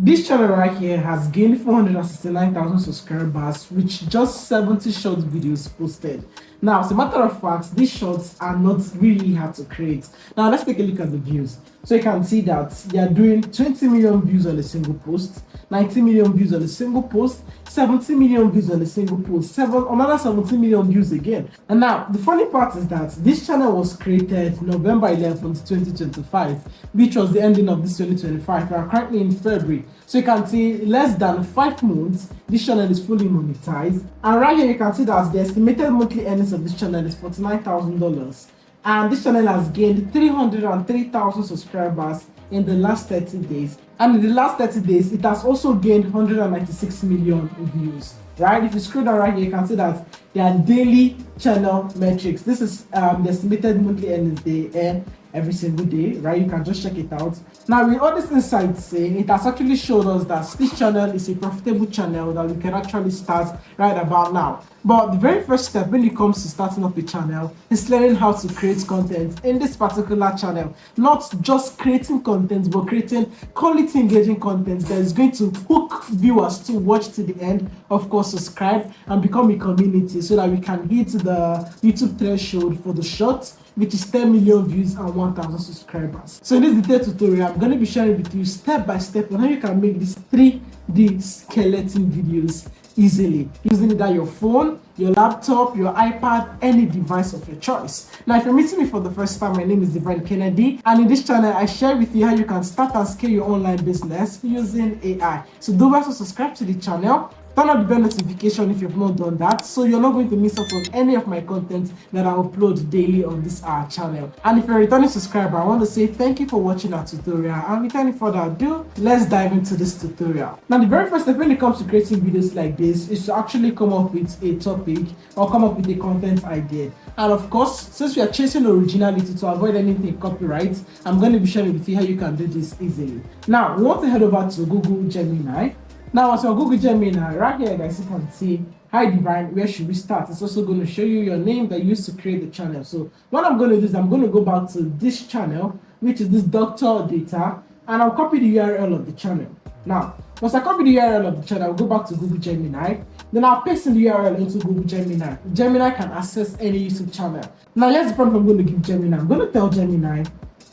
This channel right here has gained 469,000 subscribers with just 70 short videos posted. Now, as a matter of fact, these shorts are not really hard to create. Now, let's take a look at the views. So you can see that they are doing 20 million views on a single post, 90 million views on a single post, 70 million views on a single post, another 70 million views again. And now, the funny part is that this channel was created November 11th, 2025, which was the ending of this 2025. We are currently in February. So you can see less than 5 months, this channel is fully monetized. And right here, you can see that the estimated monthly earnings of this channel is $49,000. And this channel has gained 303,000 subscribers in the last 30 days. And in the last 30 days, it has also gained 196 million views. Right? If you scroll down right here, you can see that their daily channel metrics. This is the estimated monthly earnings they earn every single day, right? You can just check it out. Now, with all these insights saying, it has actually showed us that this channel is a profitable channel that we can actually start right about now. But the very first step when it comes to starting up a channel is learning how to create content in this particular channel. Not just creating content, but creating quality engaging content that is going to hook viewers to watch to the end. Of course, subscribe and become a community so that we can hit the YouTube threshold for the short, which is 10 million views and 1,000 subscribers. So in this detailed tutorial, I'm going to be sharing with you step by step on how you can make these 3D skeleton videos easily using either your phone, your laptop, your iPad, any device of your choice. Now, if you're meeting me for the first time, my name is Divine Kennedy, and in this channel I share with you how you can start and scale your online business using AI. So do also subscribe to the channel. Turn on the bell notification if you've not done that, so you're not going to miss out on any of my content that I upload daily on this channel. And if you're a returning subscriber, I want to say thank you for watching our tutorial. And without any further ado, let's dive into this tutorial. Now, the very first step when it comes to creating videos like this is to actually come up with a topic or come up with a content idea. And of course, since we are chasing originality to avoid anything copyright, I'm going to be sharing with you how you can do this easily. Now, we want to head over to Google Gemini. Now, as your Google Gemini, right here, guys, you can see, hi Divine, where should we start? It's also going to show you your name that you used to create the channel. So what I'm going to do is I'm going to go back to this channel, which is this Doctor Data, and I'll copy the URL of the channel. Now, once I copy the URL of the channel, I'll go back to Google Gemini. Then I'll paste in the URL into Google Gemini. Gemini can access any YouTube channel. Now, here's the prompt I'm going to give Gemini. I'm going to tell Gemini,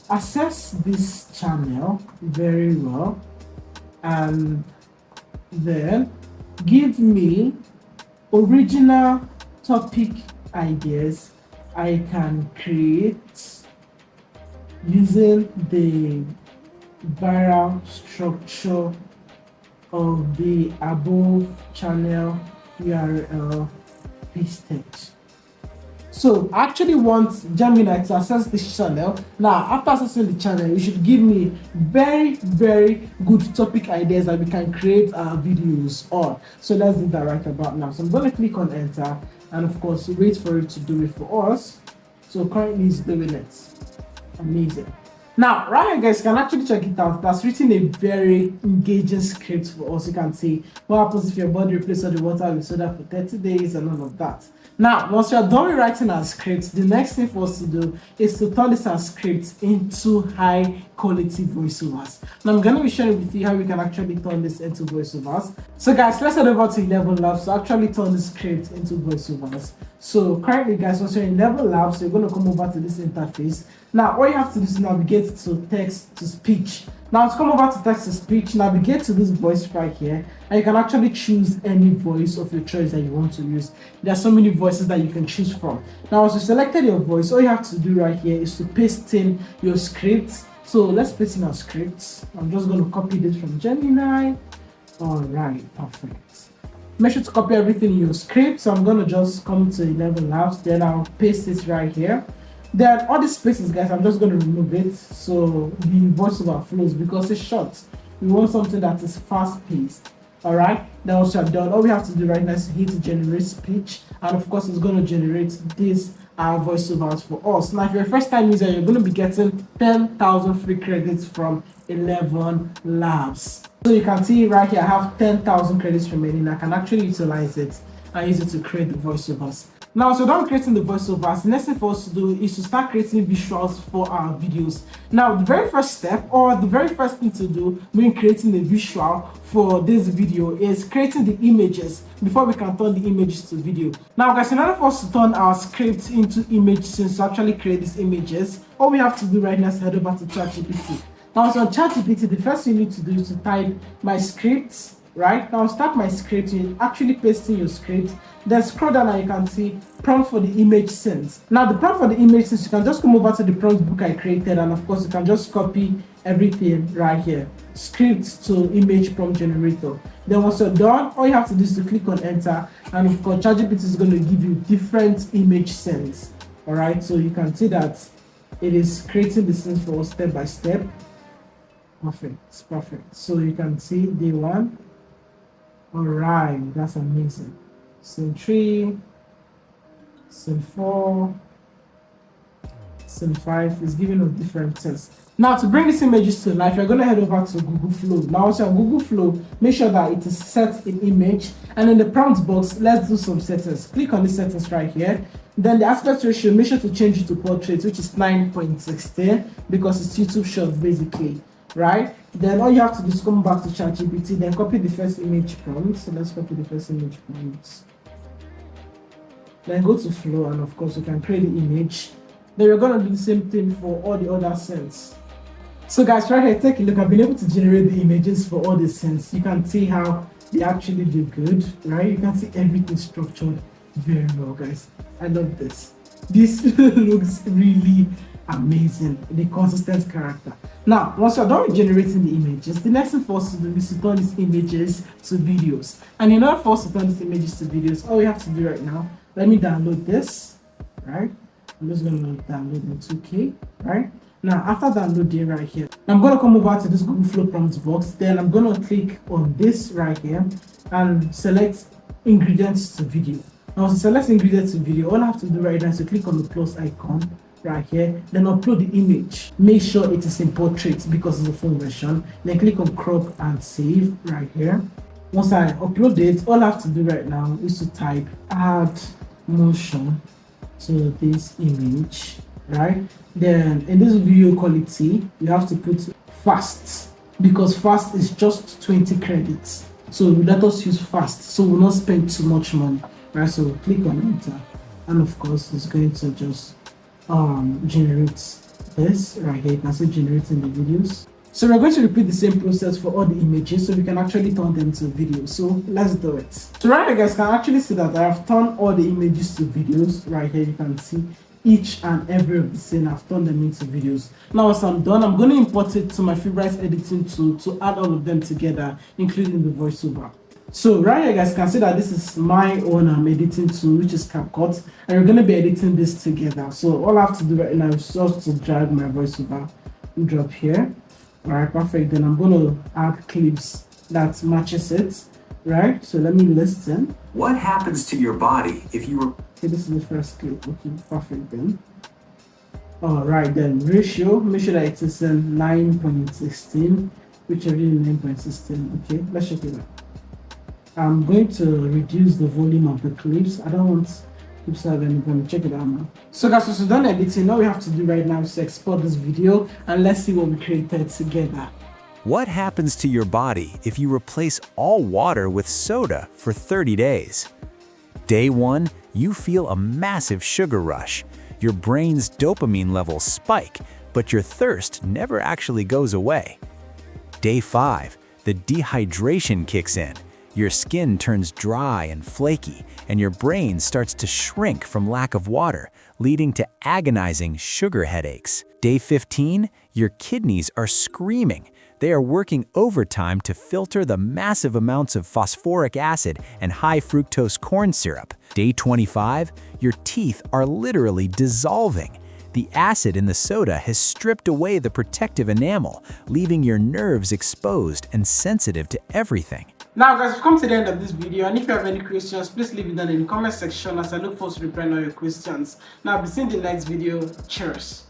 access this channel very well, and then give me original topic ideas I can create using the viral structure of the above channel URL pasted. So I actually want Gemini to access this channel. Now, after accessing the channel, you should give me very good topic ideas that we can create our videos on. So let's do that right about now. So I'm going to click on enter, and of course wait for it to do it for us. So currently it's doing it. Amazing. Now, right here, guys, you can actually check it out. That's written a very engaging script for us. You can see what happens if your body replaces the water with soda for 30 days and all of that. Now, once you're done with writing our script, the next thing for us to do is to turn this our script into high quality voiceovers. Now, I'm going to be sharing with you how we can actually turn this into voiceovers. So guys, let's head over to Level Labs to actually turn the script into voiceovers. So currently, guys, once you're in Level Labs, you're going to come over to this interface. Now, all you have to do is navigate to text to speech. Now, to come over to text to speech, navigate to this voice right here, and you can actually choose any voice of your choice that you want to use. There are so many voices that you can choose from. Now, once you selected your voice, all you have to do right here is to paste in your script. So let's paste in our script. I'm just going to copy this from Gemini. All right, perfect. Make sure to copy everything in your script. So I'm going to just come to 11 Labs, then I'll paste it right here. Then all these spaces, guys, I'm just going to remove it so the voiceover flows because it's short. We want something that is fast paced. All right, then once you're done, all we have to do right now is hit generate speech, and of course it's going to generate this voiceovers for us. Now, if you're a first time user, you're going to be getting 10,000 free credits from 11 Labs. So you can see right here, I have 10,000 credits remaining. I can actually utilize it and use it to create the voiceovers. Now, so done creating the voiceovers, the next thing for us to do is to start creating visuals for our videos. Now, the very first step, or the very first thing to do when creating a visual for this video is creating the images before we can turn the images to video. Now, guys, in order for us to turn our script into image scenes to actually create these images, all we have to do right now is head over to ChatGPT. Now, so on ChatGPT, the first thing you need to do is to type my script. Right now, start my script. You actually paste in your script, then scroll down and you can see prompt for the image scenes. Now, the prompt for the image scenes, you can just come over to the prompt book I created, and of course, you can just copy everything right here. Script to image prompt generator. Then once you're done, all you have to do is to click on enter, and of course, ChatGPT is going to give you different image scenes. All right, so you can see that it is creating the scenes for us step by step. Perfect, it's perfect. So you can see day one. All right, that's amazing. Scene 3, scene 4, scene 5 is giving us different scenes. Now, to bring these images to life, you're going to head over to Google Flow. Now, once you're on Google Flow, make sure that it is set in image. And in the prompt box, let's do some settings. Click on the settings right here. Then the aspect ratio, make sure to change it to portrait, which is 9.16, because it's YouTube short basically. Right, then all you have to do is come back to ChatGPT, then copy the first image prompt. So let's copy the first image prompt, then go to Flow, and of course you can create the image. Then you're going to do the same thing for all the other scenes. So guys, right here, take a look. I've been able to generate the images for all the scenes. You can see how they actually do good, right? You can see everything structured very well, guys. I love this. This looks really amazing, the consistent character. Now, once you're done with generating the images, the next thing for us to do is to turn these images to videos. And in order for us to turn these images to videos, all we have to do right now, let me download this, right? I'm just going to download in 2K, right? Now, after downloading right here, I'm going to come over to this Google Flow prompt box. Then I'm going to click on this right here and select ingredients to video. Now, to select ingredients to video, all I have to do right now is to click on the plus icon right here, then upload the image. Make sure it is in portrait because it's a full version. Then click on crop and save right here. Once I upload it, all I have to do right now is to type add motion to this image, right? Then in this video quality, you have to put fast, because fast is just 20 credits. So let us use fast, so we'll not spend too much money, right? So click on enter, and of course it's going to just generate this right here. You can see generating the videos. So we're going to repeat the same process for all the images so we can actually turn them to videos. So let's do it. So right here, guys, can actually see that I have turned all the images to videos. Right here you can see each and every of the scene. I've turned them into videos. Now once I'm done, I'm going to import it to my favorite editing tool to add all of them together, including the voiceover. So right here, guys, can see that this is my own editing tool, which is CapCut, and we're going to be editing this together. So all I have to do right now is just to drag my voiceover and drop here. All right, perfect. Then I'm going to add clips that matches it, right? So let me listen. What happens to your body if you were... Okay, this is the first clip. Okay, perfect then. All right, then ratio, make sure that it is 9.16, which is really 9.16. Okay, let's check it out. I'm going to reduce the volume of the clips. I don't want clips to have any volume. Check it out now. So guys, so done editing. All we have to do right now is to export this video, and let's see what we created together. What happens to your body if you replace all water with soda for 30 days? Day 1, you feel a massive sugar rush. Your brain's dopamine levels spike, but your thirst never actually goes away. Day 5, the dehydration kicks in. Your skin turns dry and flaky, and your brain starts to shrink from lack of water, leading to agonizing sugar headaches. Day 15, your kidneys are screaming. They are working overtime to filter the massive amounts of phosphoric acid and high fructose corn syrup. Day 25, your teeth are literally dissolving. The acid in the soda has stripped away the protective enamel, leaving your nerves exposed and sensitive to everything. Now guys, we've come to the end of this video, and if you have any questions, please leave it down in the comment section as I look forward to replying all your questions. Now, I'll be seeing the next video. Cheers.